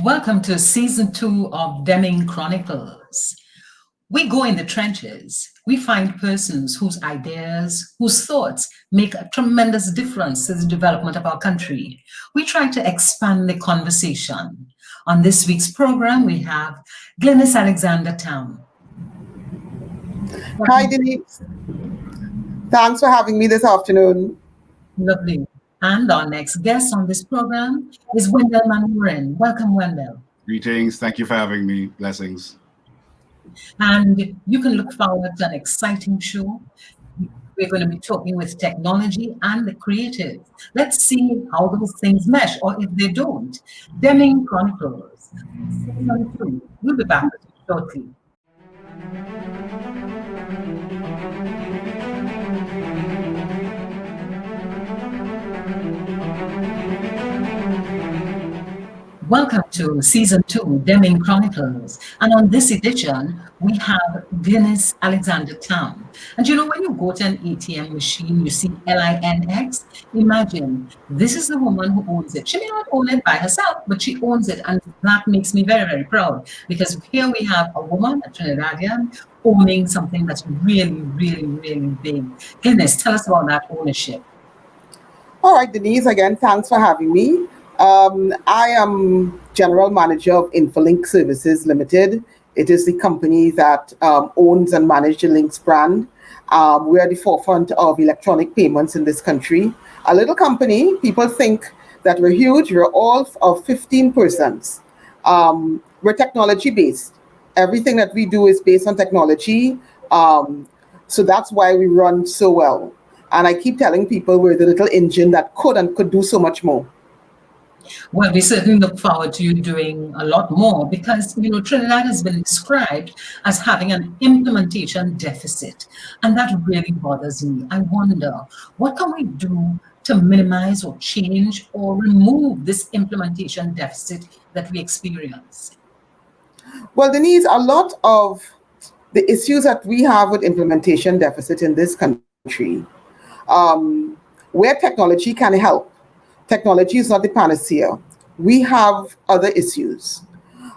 Welcome to season 2 of Demming Chronicles. We go in the trenches. We find persons whose ideas, whose thoughts make a tremendous difference to the development of our country. We try to expand the conversation. On this week's program, we have Glynis Alexander-Tam. Hi, Denise. Thanks for having me this afternoon. Lovely. And our next guest on this program is Wendell Manwarren. Welcome, Wendell. Greetings. Thank you for having me. Blessings. And you can look forward to an exciting show. We're going to be talking with technology and the creative. Let's see how those things mesh, or if they don't. Demming Chronicles. We'll be back shortly. Welcome to season 2, Demming Chronicles. And on this edition, we have Glynis Alexander-Tam. And you know, when you go to an ATM machine, you see LINX. Imagine, this is the woman who owns it. She may not own it by herself, but she owns it. And that makes me very, very proud. Because here we have a woman, a Trinidadian, owning something that's really, really, really big. Glynis, tell us about that ownership. All right, Denise, again, thanks for having me. I am General Manager of Infolink Services Limited. It is the company that owns and manages the Links brand. We're at the forefront of electronic payments in this country. A little company, people think that we're huge. We're all of 15 persons. We're technology based. Everything that we do is based on technology. So that's why we run so well. And I keep telling people we're the little engine that could do so much more. Well, we certainly look forward to you doing a lot more because, you know, Trinidad has been described as having an implementation deficit. And that really bothers me. I wonder, what can we do to minimize or change or remove this implementation deficit that we experience? Well, Denise, a lot of the issues that we have with implementation deficit in this country, where technology can help. Technology is not the panacea. We have other issues.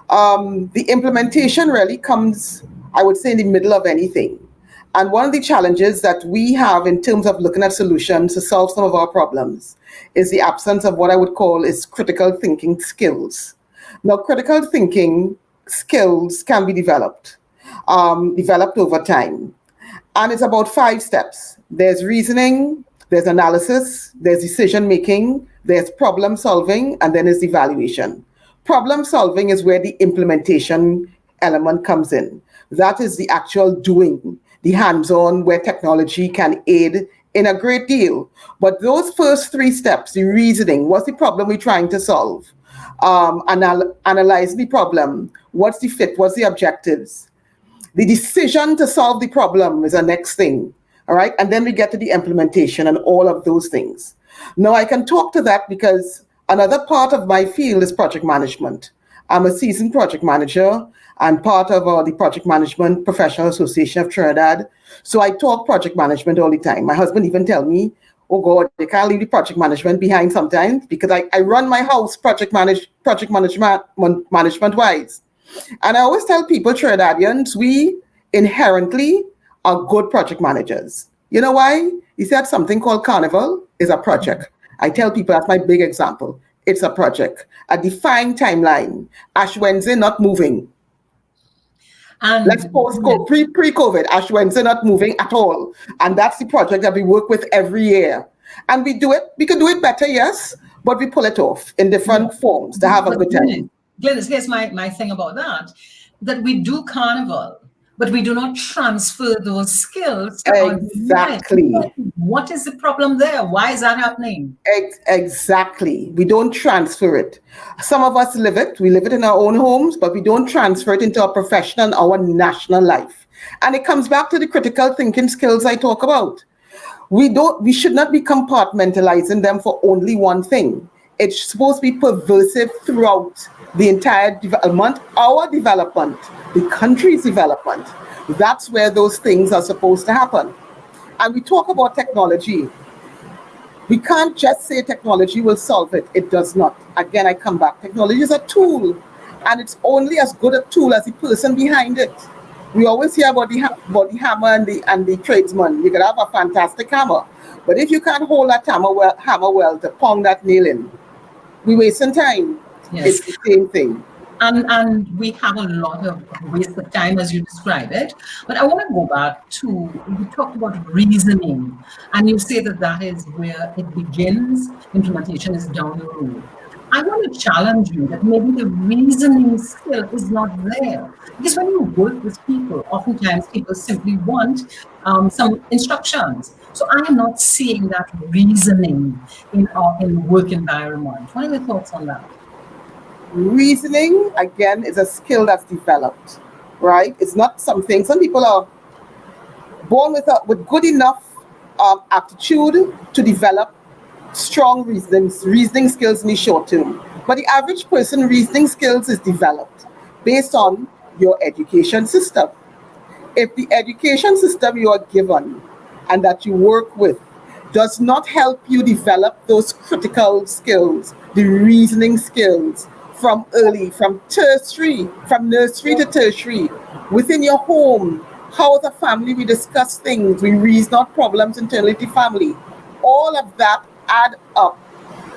The implementation really comes, I would say, in the middle of anything. And one of the challenges that we have in terms of looking at solutions to solve some of our problems is the absence of what I would call is critical thinking skills. Now, critical thinking skills can be developed over time. And it's about 5 steps. There's reasoning, there's analysis, there's decision making, there's problem solving, and then there's evaluation. Problem solving is where the implementation element comes in. That is the actual doing, the hands-on, where technology can aid in a great deal. But those first 3 steps, the reasoning, what's the problem we're trying to solve? Analyze the problem, what's the fit, what's the objectives? The decision to solve the problem is the next thing. All right. And then we get to the implementation and all of those things. Now, I can talk to that because another part of my field is project management. I'm a seasoned project manager and part of the Project Management Professional Association of Trinidad. So I talk project management all the time. My husband even tell me, oh God, they can't leave the project management behind sometimes because I run my house project management wise. And I always tell people, Trinidadians, we inherently are good project managers. You know why? You said something called Carnival is a project. I tell people that's my big example. It's a project, a defined timeline. Ash Wednesday not moving. And let's pre-COVID, Ash Wednesday not moving at all. And that's the project that we work with every year. And we do it, we could do it better, yes, but we pull it off in different forms to have a good time. Glynis, here's my thing about that we do Carnival, but we do not transfer those skills to exactly. What is the problem there? Why is that happening? Exactly. We don't transfer it. Some of us live it. We live it in our own homes, but we don't transfer it into our professional and our national life. And it comes back to the critical thinking skills I talk about. We should not be compartmentalizing them for only one thing. It's supposed to be pervasive throughout the entire development, our development, the country's development. That's where those things are supposed to happen. And we talk about technology. We can't just say technology will solve it. It does not. Again, I come back. Technology is a tool. And it's only as good a tool as the person behind it. We always hear about the hammer and the tradesman. You could have a fantastic hammer, but if you can't hold that hammer well to pound that nail in, we wasting time. Yes. It's the same thing. And we have a lot of waste of time as you describe it. But I want to go back to, you talked about reasoning, and you say that that is where it begins, implementation is down the road. I want to challenge you that maybe the reasoning skill is not there. Because when you work with people, oftentimes people simply want some instructions. So I am not seeing that reasoning in work environment. What are your thoughts on that? Reasoning, again, is a skill that's developed, right? It's not something, some people are born with good enough aptitude to develop strong reasoning skills in the short term. But the average person, reasoning skills is developed based on your education system. If the education system you are given and that you work with does not help you develop those critical skills, the reasoning skills from nursery to tertiary, within your home, how as a family we discuss things, we reason out problems internally to family, all of that add up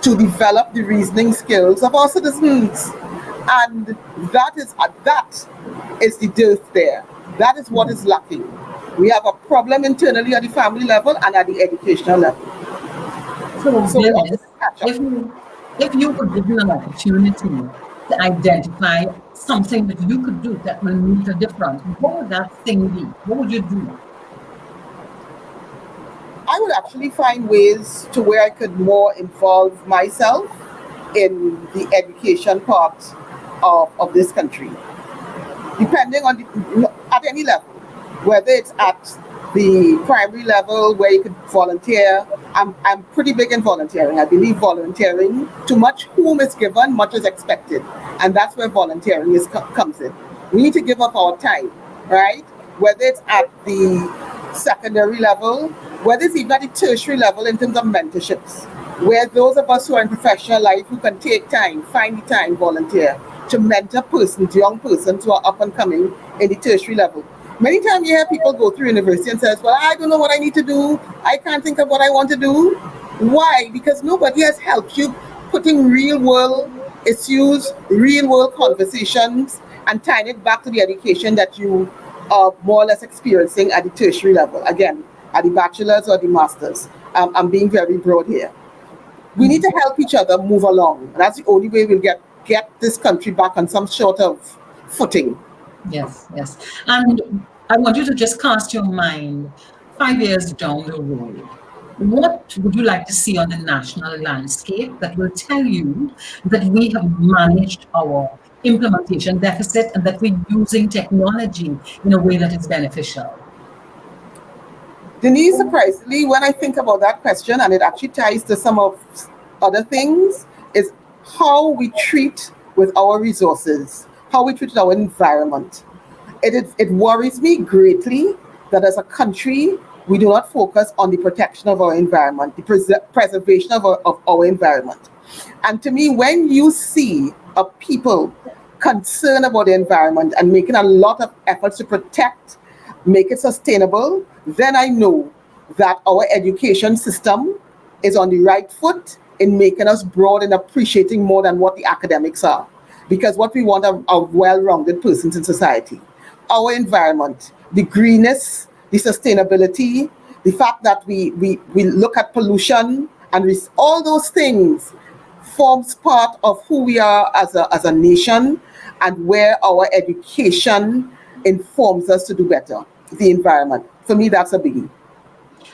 to develop the reasoning skills of our citizens. And that is the dearth there. That is what is lacking. We have a problem internally at the family level and at the educational level. So Glynis, if you were given an opportunity to identify something that you could do that will make a difference, what would that thing be? What would you do? I would actually find ways to where I could more involve myself in the education part of this country, depending on at any level, whether it's at the primary level where you could volunteer. I'm pretty big in volunteering. I believe volunteering, to much whom is given, much is expected. And that's where volunteering comes in. We need to give up our time, right? Whether it's at the secondary level, whether it's even at the tertiary level in terms of mentorships, where those of us who are in professional life who can take time, find the time, volunteer to mentor persons, young persons who are up and coming in the tertiary level. Many times you hear people go through university and says, well, I don't know what I need to do. I can't think of what I want to do. Why? Because nobody has helped you putting real world issues, real world conversations, and tying it back to the education that you are more or less experiencing at the tertiary level. Again, at the bachelor's or the master's. I'm being very broad here. We need to help each other move along. That's the only way we'll get this country back on some sort of footing. Yes, yes. And I want you to just cast your mind 5 years down the road. What would you like to see on the national landscape that will tell you that we have managed our implementation deficit and that we're using technology in a way that is beneficial? Denise, surprisingly, when I think about that question, and it actually ties to some of other things, is how we treat with our resources, how we treat our environment. It worries me greatly that as a country, we do not focus on the protection of our environment, the preservation of our environment. And to me, when you see a people concerned about the environment and making a lot of efforts to protect, make it sustainable, then I know that our education system is on the right foot in making us broad and appreciating more than what the academics are. Because what we want are well-rounded persons in society. Our environment, the greenness, the sustainability, the fact that we look at pollution and all those things forms part of who we are as a nation and where our education informs us to do better. The environment. For me, that's a biggie.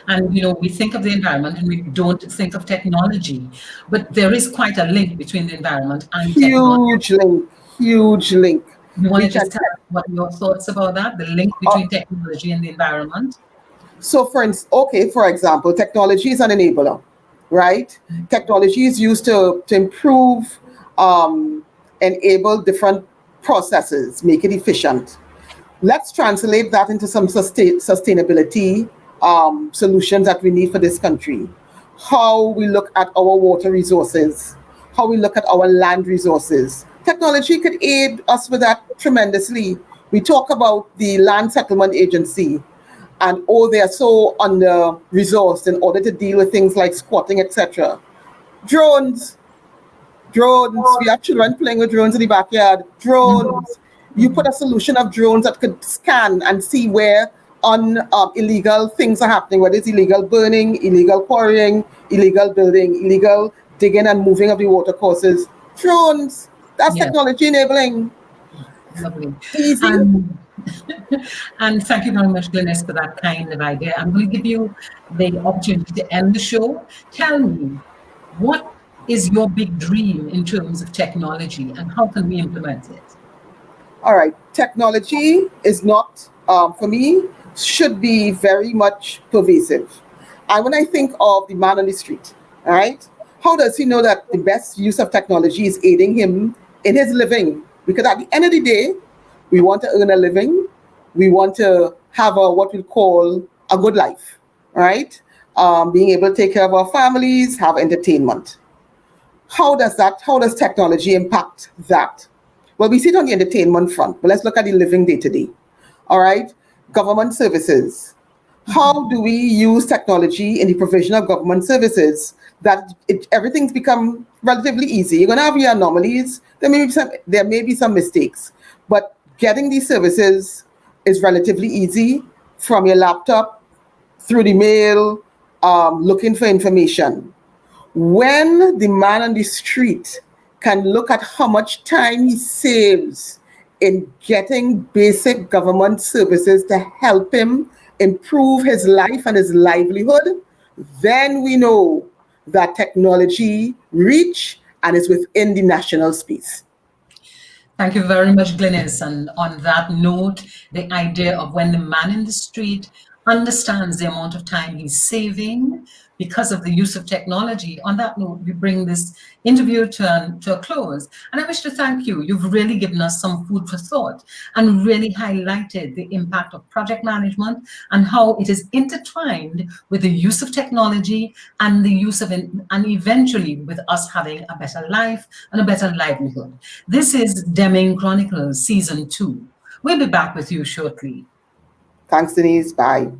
And, we think of the environment and we don't think of technology, but there is quite a link between the environment and technology. Huge link. You want to just tell us what your thoughts about that, the link between technology and the environment? So for example, technology is an enabler, right? Technology is used to improve, enable different processes, make it efficient. Let's translate that into some sustainability solutions that we need for this country. How we look at our water resources, how we look at our land resources, Technology could aid us with that tremendously. We talk about the Land Settlement Agency and they are so under-resourced in order to deal with things like squatting, etc. Drones, we have children playing with drones in the backyard. Drones, you put a solution of drones that could scan and see where illegal things are happening, whether it's illegal burning, illegal quarrying, illegal building, illegal digging and moving of the water courses. Drones, that's technology enabling. Lovely. Easy. And thank you very much, Glynis, for that kind of idea. I'm going to give you the opportunity to end the show. Tell me, what is your big dream in terms of technology and how can we implement it? All right. Technology is not, for me, should be very much pervasive. And when I think of the man on the street, all right, how does he know that the best use of technology is aiding him in his living? Because at the end of the day, we want to earn a living. We want to have what we call a good life, right? Being able to take care of our families, have entertainment. How does technology impact that? Well, we see it on the entertainment front, but let's look at the living day to day. All right, government services. How do we use technology in the provision of government services that everything's become relatively easy? You're going to have your anomalies. There may be some mistakes, but getting these services is relatively easy from your laptop, through the mail, looking for information. When the man on the street can look at how much time he saves in getting basic government services to help him improve his life and his livelihood, then we know that technology reach and is within the national space. Thank you very much, Glynis. And on that note, the idea of when the man in the street understands the amount of time he's saving because of the use of technology. On that note, we bring this interview to a close. And I wish to thank you. You've really given us some food for thought and really highlighted the impact of project management and how it is intertwined with the use of technology and the use of it, and eventually with us having a better life and a better livelihood. This is Demming Chronicles Season 2. We'll be back with you shortly. Thanks, Denise. Bye.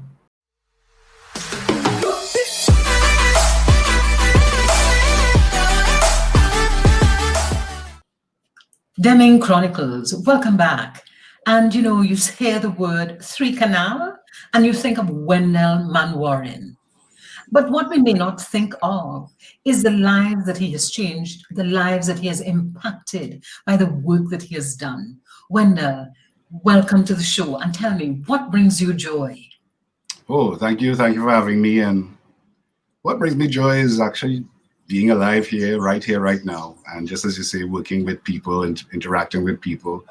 Demming Chronicles, welcome back. And you hear the word Three Canal and you think of Wendell Manwarren. But what we may not think of is the lives that he has changed, the lives that he has impacted by the work that he has done. Wendell, welcome to the show and tell me, what brings you joy? Oh, thank you. Thank you for having me. And what brings me joy is actually being alive here, right now. And just as you say, working with people and interacting with people.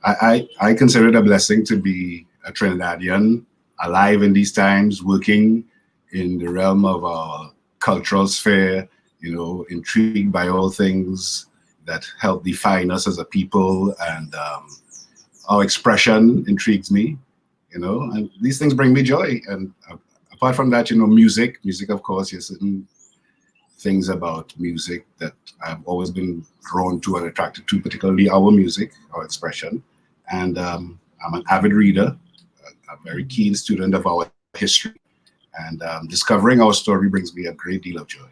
I consider it a blessing to be a Trinidadian, alive in these times, working in the realm of our cultural sphere, intrigued by all things that help define us as a people. And our expression intrigues me, and these things bring me joy. And apart from that, music, of course, there's certain things about music that I've always been drawn to and attracted to, particularly our music, our expression. And I'm an avid reader, a very keen student of our history. And discovering our story brings me a great deal of joy.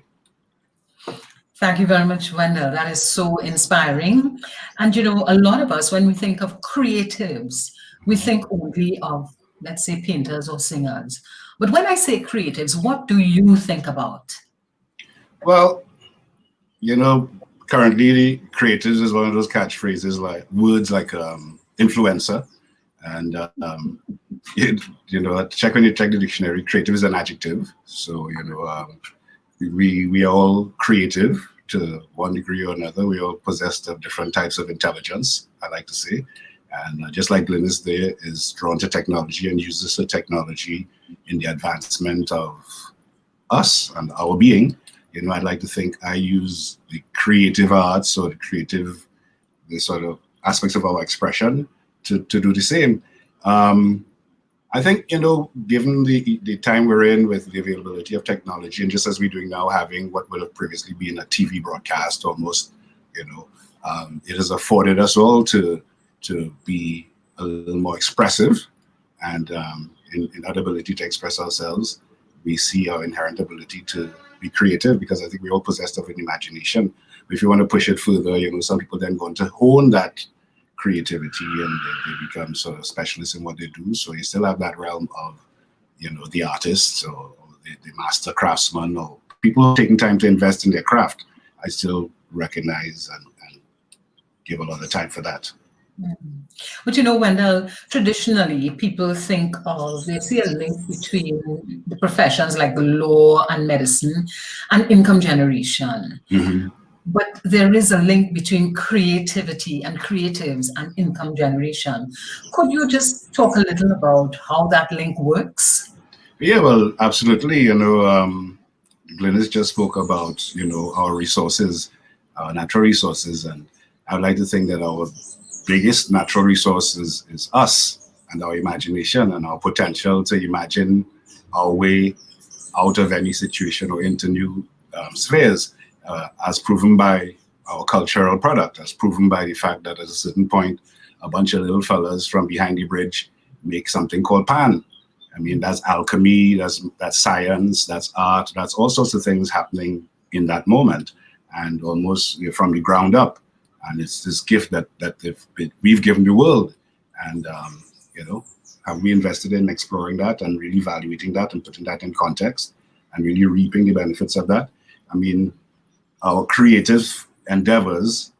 Thank you very much, Wendell. That is so inspiring. And a lot of us, when we think of creatives, we think only of, let's say, painters or singers. But when I say creatives, what do you think about? Well, currently creatives is one of those catchphrases, like words like influencer. And, when you check the dictionary, creative is an adjective. So, we are all creative to one degree or another. We all possessed of different types of intelligence, I like to say. And just like Glynis there is drawn to technology and uses the technology in the advancement of us and our being, I'd like to think I use the creative arts or the sort of aspects of our expression to do the same. I think, given the time we're in with the availability of technology, and just as we're doing now, having what would have previously been a TV broadcast almost, It has afforded us all to be a little more expressive, and in that ability to express ourselves, we see our inherent ability to be creative, because I think we're all possessed of an imagination. If you want to push it further, some people then go on to hone that creativity, and they become sort of specialists in what they do. So you still have that realm of, the artists, or the master craftsman, or people taking time to invest in their craft. I still recognize and give a lot of time for that. But Wendell, traditionally people they see a link between the professions like the law and medicine and income generation. Mm-hmm. But there is a link between creativity and creatives and income generation. Could you just talk a little about how that link works? Yeah, well, absolutely. Glynis just spoke about, our resources, our natural resources. And I would like to think that our biggest natural resource is us and our imagination and our potential to imagine our way out of any situation or into new spheres, as proven by our cultural product, as proven by the fact that at a certain point, a bunch of little fellas from behind the bridge make something called pan. I mean, that's alchemy, that's science, that's art, that's all sorts of things happening in that moment, and almost from the ground up. And it's this gift that we've given the world. And, have we invested in exploring that and really evaluating that and putting that in context and really reaping the benefits of that? I mean, our creative endeavors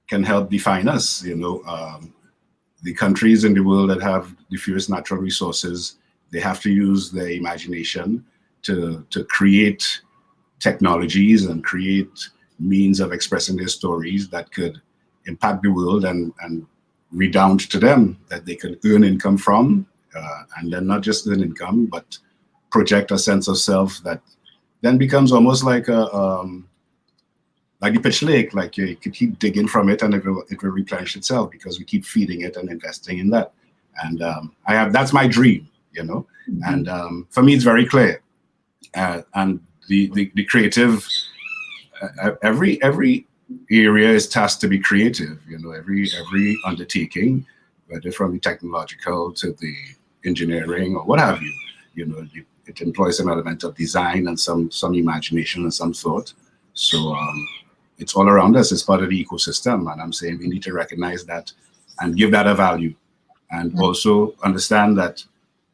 can help define us. The countries in the world that have the fewest natural resources, they have to use their imagination to create technologies and create means of expressing their stories that could impact the world and redound to them, that they can earn income from, and then not just earn income, but project a sense of self that then becomes almost like like the pitch lake, like you could keep digging from it and it will replenish itself because we keep feeding it and investing in that. And that's my dream, Mm-hmm. And for me, it's very clear. And the creative, every area is tasked to be creative. Every undertaking, whether from the technological to the engineering or what have you, it employs an element of design and some imagination and some thought. So it's all around us. It's part of the ecosystem, and I'm saying we need to recognize that and give that a value, and also understand that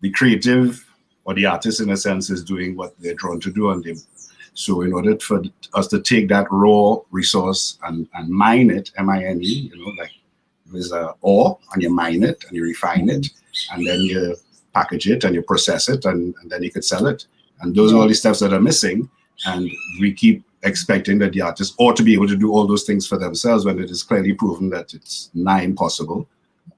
the creative or the artist, in a sense, is doing what they're drawn to do, so in order for us to take that raw resource and mine it, M-I-N-E, like there's a ore, and you mine it and you refine it, and then you package it and you process it, and then you could sell it. And those are all the steps that are missing, and we keep expecting that the artists ought to be able to do all those things for themselves when it is clearly proven that it's nigh impossible,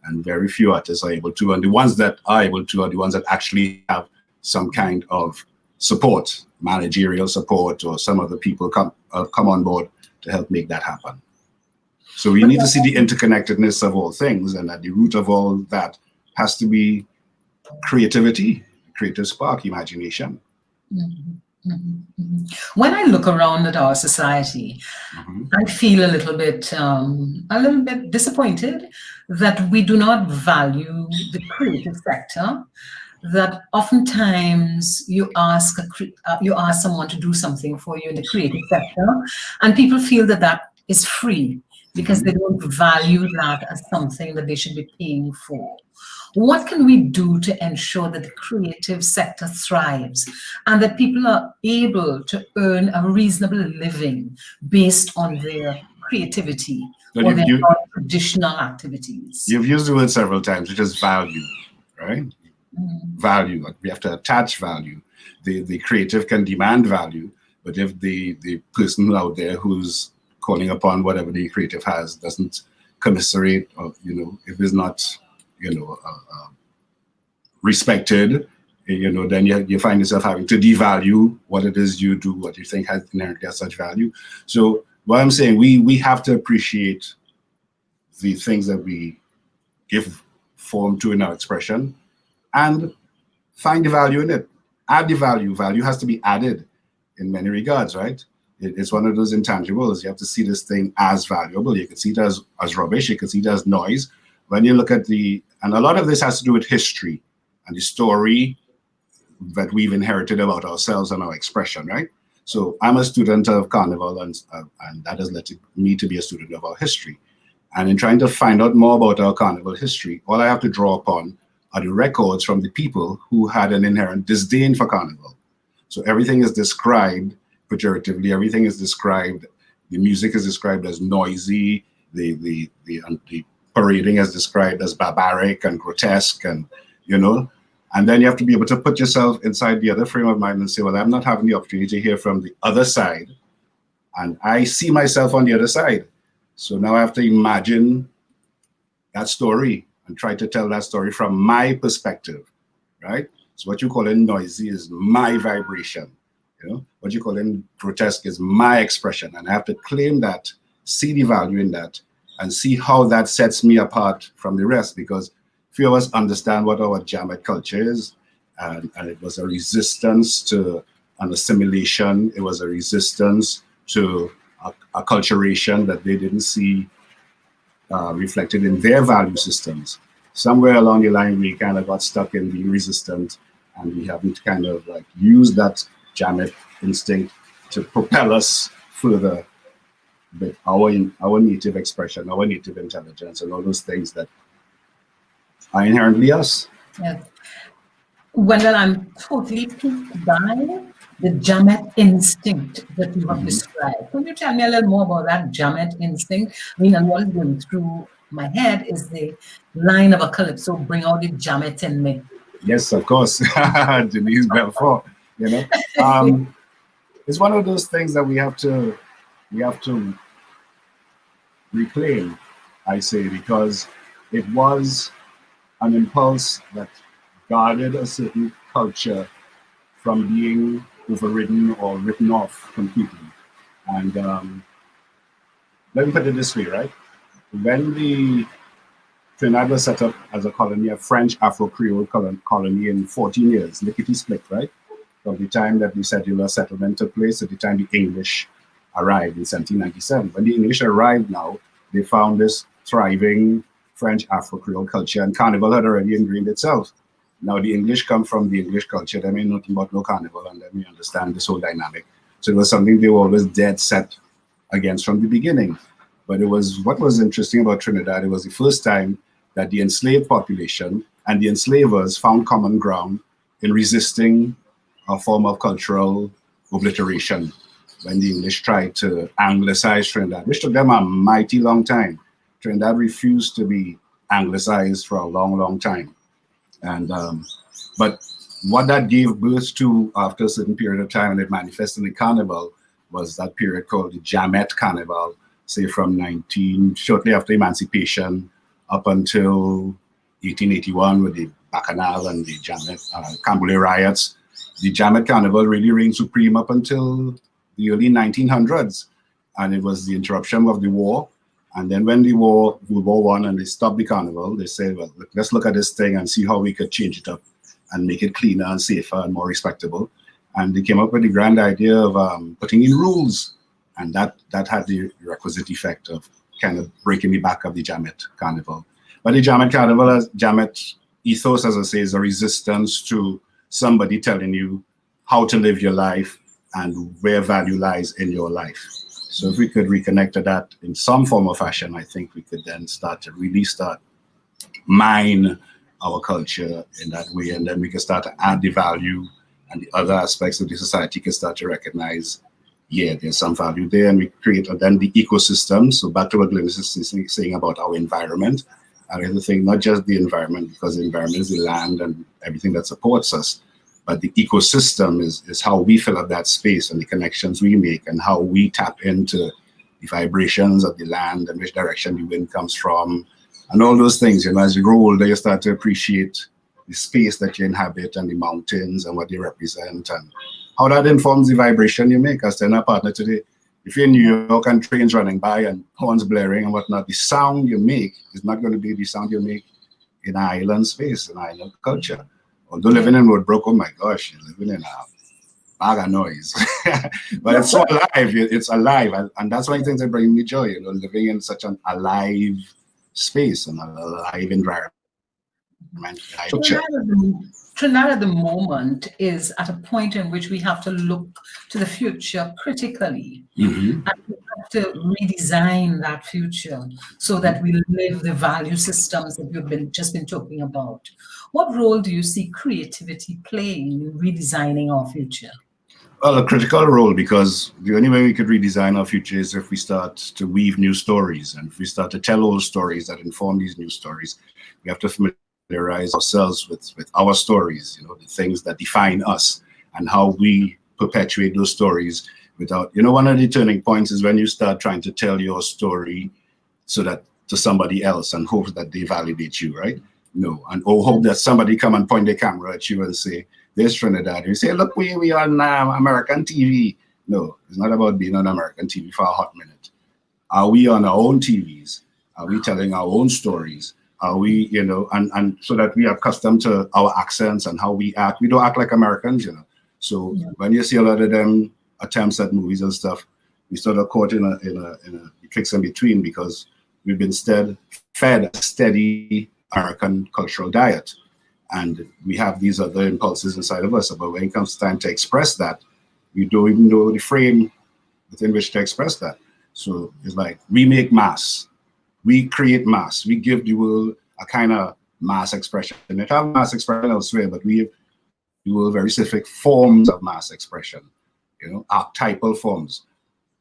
and very few artists are able to. And the ones that are able to are the ones that actually have some kind of support, managerial support, or some other people come on board to help make that happen. So we need to see the interconnectedness of all things, and at the root of all that has to be creativity, creative spark, imagination. Mm-hmm. Mm-hmm. When I look around at our society, I feel a little bit disappointed that we do not value the creative sector. That oftentimes you ask someone to do something for you in the creative sector, and people feel that is free because they don't value that as something that they should be paying for. What can we do to ensure that the creative sector thrives and that people are able to earn a reasonable living based on their creativity or their non-traditional activities? You've used the word several times, which is value, right? Value. We have to attach value. The creative can demand value, but if the person out there who's calling upon whatever the creative has doesn't commiserate, or if it's not respected, then you find yourself having to devalue what it is you do, what you think has inherently has such value. So what I'm saying, we have to appreciate the things that we give form to in our expression and find the value in it. Add the value. Value has to be added in many regards, right? It's one of those intangibles. You have to see this thing as valuable. You can see it as rubbish. You can see it as noise. When you look at and a lot of this has to do with history and the story that we've inherited about ourselves and our expression, right? So I'm a student of Carnival, and that has led me to be a student of our history. And in trying to find out more about our Carnival history, all I have to draw upon are the records from the people who had an inherent disdain for Carnival. So everything is described pejoratively. Everything is described. The music is described as noisy. The parading is described as barbaric and grotesque, and and then you have to be able to put yourself inside the other frame of mind and say, well, I'm not having the opportunity to hear from the other side, and I see myself on the other side. So now I have to imagine that story and try to tell that story from my perspective, right? So what you call it noisy is my vibration. What you call it grotesque is my expression, and I have to claim that, see the value in that, and see how that sets me apart from the rest. Because few of us understand what our Jamet culture is, and it was a resistance to an assimilation. It was a resistance to acculturation that they didn't see reflected in their value systems. Somewhere along the line, we kind of got stuck in being resistant, and we haven't kind of like used that Jamet instinct to propel us further with our native expression, our native intelligence, and all those things that are inherently us. Yes. Wendell, I'm totally piqued by the Jamet instinct that you have described. Can you tell me a little more about that Jamet instinct? I mean, and what is going through my head is the line of a calypso, bring out the Jamet in me. Yes, of course. Denise Belfort, it's one of those things that we have to reclaim, I say, because it was an impulse that guarded a certain culture from being overridden or written off completely. And let me put it this way, right? When the Trinidad was set up as a colony, a French Afro-Creole colony in 14 years, lickety-split, right? From the time that the settler settlement took place to the time the English arrived in 1797. When the English arrived now, they found this thriving French Afro-Creole culture, and Carnival had already ingrained itself. Now the English come from the English culture, they may know nothing about no Carnival, and let me understand this whole dynamic. So it was something they were always dead set against from the beginning. But what was interesting about Trinidad, it was the first time that the enslaved population and the enslavers found common ground in resisting a form of cultural obliteration when the English tried to anglicize Trinidad, which took them a mighty long time. Trinidad refused to be anglicized for a long, long time. And but what that gave birth to after a certain period of time, and it manifested in the Carnival, was that period called the Jamet Carnival, say from shortly after emancipation up until 1881 with the Bacchanal and the Jamet Cambule riots. The Jamet Carnival really reigned supreme up until the early 1900s, and it was the interruption of the war. And then when the World War I and they stopped the Carnival, they said, well, let's look at this thing and see how we could change it up and make it cleaner and safer and more respectable. And they came up with the grand idea of putting in rules, and that had the requisite effect of kind of breaking the back of the Jamet Carnival. But the Jamet Carnival, Jamet ethos, as I say, is a resistance to somebody telling you how to live your life and where value lies in your life. So if we could reconnect to that in some form or fashion, I think we could then start mine our culture in that way, and then we can start to add the value, and the other aspects of the society can start to recognize, yeah, there's some value there, and we create then the ecosystem. So back to what Glynis is saying about our environment, I have to think not just the environment, because the environment is the land and everything that supports us, but the ecosystem is how we fill up that space and the connections we make and how we tap into the vibrations of the land and which direction the wind comes from and all those things. As you grow older, you start to appreciate the space that you inhabit and the mountains and what they represent and how that informs the vibration you make. As a partner today, if you're in New York and trains running by and horns blaring and whatnot, the sound you make is not going to be the sound you make in an island space, in island culture. Although living in Woodbrook, oh my gosh, you're living in bag of noise. But it's so alive. It's alive, and that's one of the things that bring me joy. Living in such an alive space and an alive environment. Trinidad at the moment is at a point in which we have to look to the future critically, and we have to redesign that future so that we live the value systems that we've just been talking about. What role do you see creativity playing in redesigning our future? Well, a critical role, because the only way we could redesign our future is if we start to weave new stories, and if we start to tell old stories that inform these new stories. We have to familiarize ourselves with our stories, the things that define us, and how we perpetuate those stories without, one of the turning points is when you start trying to tell your story so that to somebody else and hope that they validate you, right? No, and hope that somebody come and point their camera at you and say, there's Trinidad. You say, look, we are on American TV. No, it's not about being on American TV for a hot minute. Are we on our own TVs? Are we telling our own stories? Are we, and so that we are accustomed to our accents and how we act. We don't act like Americans, So when you see a lot of them attempts at movies and stuff, we sort of caught in a tricks in between, because we've been fed a steady American cultural diet. And we have these other impulses inside of us. But when it comes time to express that, we don't even know the frame within which to express that. So it's like, we make mass. We create mass. We give the world a kind of mass expression. And they have mass expression elsewhere, but we give the world very specific forms of mass expression, archetypal forms.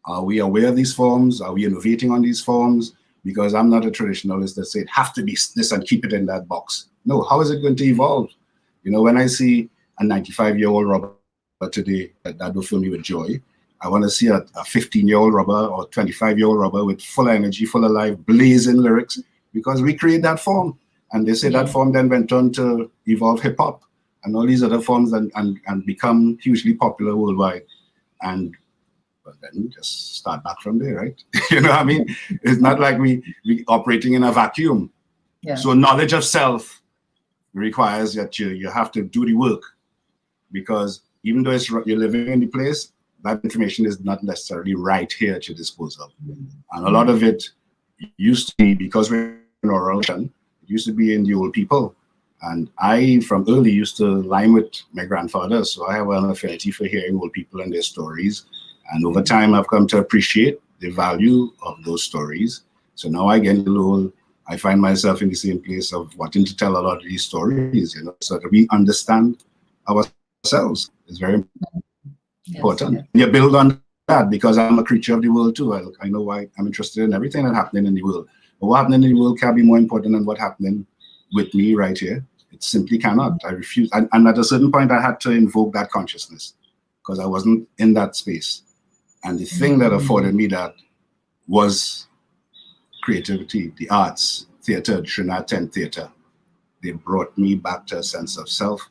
Are we aware of these forms? Are we innovating on these forms? Because I'm not a traditionalist that say it have to be this and keep it in that box. No, how is it going to evolve? When I see a 95-year-old Robert today, that will fill me with joy. I want to see a 15-year-old Robert or 25-year-old Robert with full energy, full of life, blazing lyrics, because we create that form. And they say that form then went on to evolve hip-hop and all these other forms and become hugely popular worldwide. But then just start back from there, right? What I mean? It's not like we operating in a vacuum. Yeah. So knowledge of self requires that you have to do the work, because even though you're living in the place, that information is not necessarily right here at your disposal. And a lot of it used to be, because we're in oral tradition, it used to be in the old people. And I, from early, used to line with my grandfather, so I have an affinity for hearing old people and their stories. And over time, I've come to appreciate the value of those stories. So now I get a little, I find myself in the same place of wanting to tell a lot of these stories, so that we understand ourselves. It's very important. Yes. You build on that, because I'm a creature of the world too. I know why I'm interested in everything that's happening in the world. But what happening in the world can be more important than what's happening with me right here. It simply cannot. I refuse. And at a certain point, I had to invoke that consciousness, because I wasn't in that space. And the thing that afforded me that was creativity, the arts, theater, Trinidad 10 theater. They brought me back to a sense of self,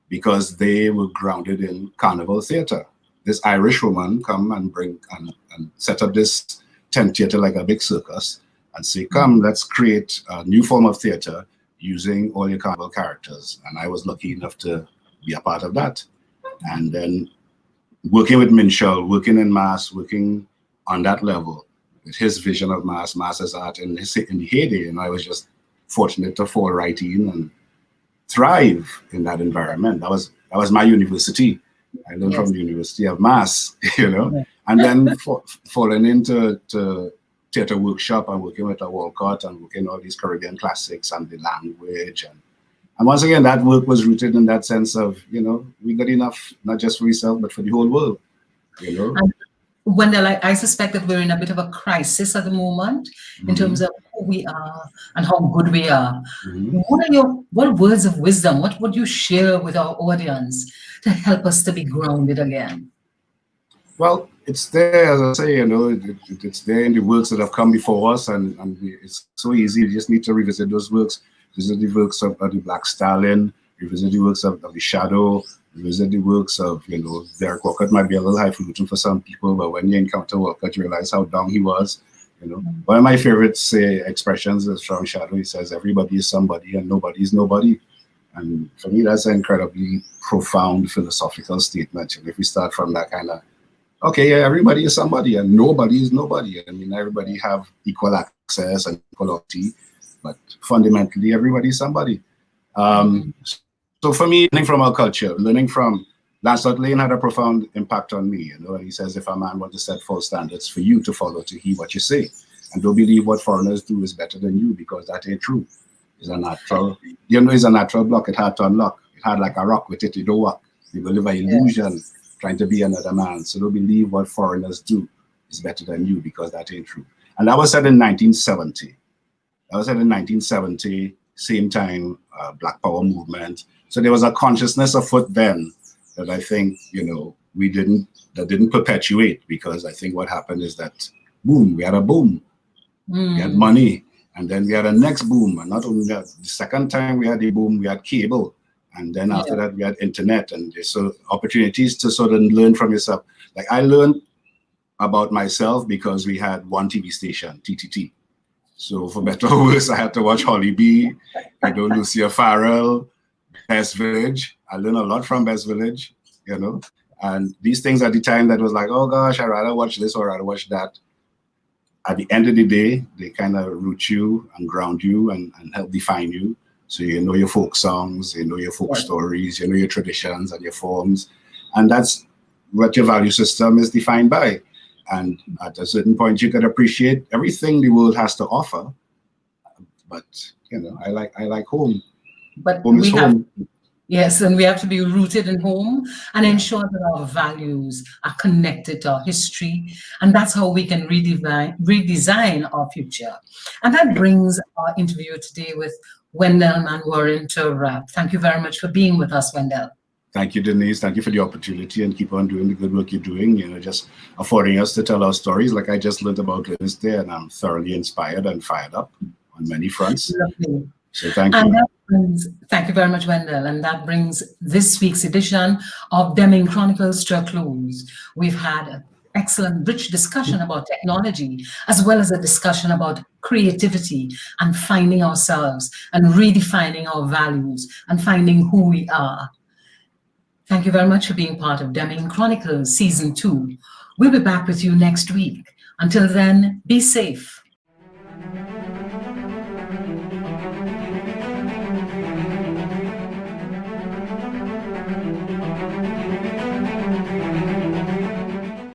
because they were grounded in carnival theater. This Irish woman come and bring and set up this tent theater like a big circus and say, come, let's create a new form of theater using all your carnival characters. And I was lucky enough to be a part of that. And then working with Minshall, working in mass, working on that level, with his vision of mass as art in the heyday, and I was just fortunate to fall right in and thrive in that environment. That was my university. I learned from the University of Mass, and then falling into theater workshop and working with a Walcott and working all these Caribbean classics and the language. And once again, that work was rooted in that sense of, we got enough, not just for yourself, but for the whole world, And Wendell, I suspect that we're in a bit of a crisis at the moment in terms of who we are and how good we are. What words of wisdom, what would you share with our audience to help us to be grounded again? Well, it's there, as I say, it's there in the works that have come before us, and it's so easy. You just need to revisit those works, visit the works of the Black Stallion, revisit the works of the Shadow, revisit the works of, Derek Walcott. Might be a little highfalutin for some people, but when you encounter Walcott, you realize how dumb he was. One of my favorite expressions is from Shadow. He says, everybody is somebody and nobody is nobody. And for me, that's an incredibly profound philosophical statement. And if we start from that kind of, okay, yeah, everybody is somebody and nobody is nobody. I mean, everybody have equal access and equality, but fundamentally, everybody is somebody. So for me, learning from our culture, learning from Lancelot Lane had a profound impact on me. You know, he says, if a man wants to set false standards for you to follow, to heed what you say, and don't believe what foreigners do is better than you, because that ain't true. It's a natural, you know, it's a natural block. It hard to unlock. It had like a rock with it. You don't work. You will live an illusion trying to be another man. So don't believe what foreigners do is better than you, because that ain't true. And that was said in 1970. That was said in 1970, same time, Black Power movement. So there was a consciousness afoot then that I think, you know, that didn't perpetuate, because I think what happened is that, boom, we had a boom. We had money, and then we had a next boom. And not only that, the second time we had a boom, we had cable. And then after that, we had internet. And so opportunities to sort of learn from yourself. Like I learned about myself because we had one TV station, TTT. So for better or worse, I had to watch Holly B, you know, Lucia Farrell, Best Village. I learned a lot from Best Village, you know. And these things at the time that was like, oh gosh, I'd rather watch this or I'd rather watch that. At the end of the day, they kind of root you and ground you and help define you. So you know your folk songs, you know your folk stories, you know your traditions and your forms. And that's what your value system is defined by. And at a certain point, you can appreciate everything the world has to offer. But, you know, I like home. But home is home. Yes, and we have to be rooted in home and ensure that our values are connected to our history. And that's how we can redesign our future. And that brings our interview today with Wendell Manwarren to a wrap. Thank you very much for being with us, Wendell. Thank you, Denise. Thank you for the opportunity, and keep on doing the good work you're doing, you know, just affording us to tell our stories. Like I just learned about Glynis there, and I'm thoroughly inspired and fired up on many fronts. Lovely. So thank you. Thank you very much, Wendell. And that brings this week's edition of Demming Chronicles to a close. We've had an excellent, rich discussion about technology, as well as a discussion about creativity and finding ourselves and redefining our values and finding who we are. Thank you very much for being part of Demming Chronicles Season 2. We'll be back with you next week. Until then, be safe.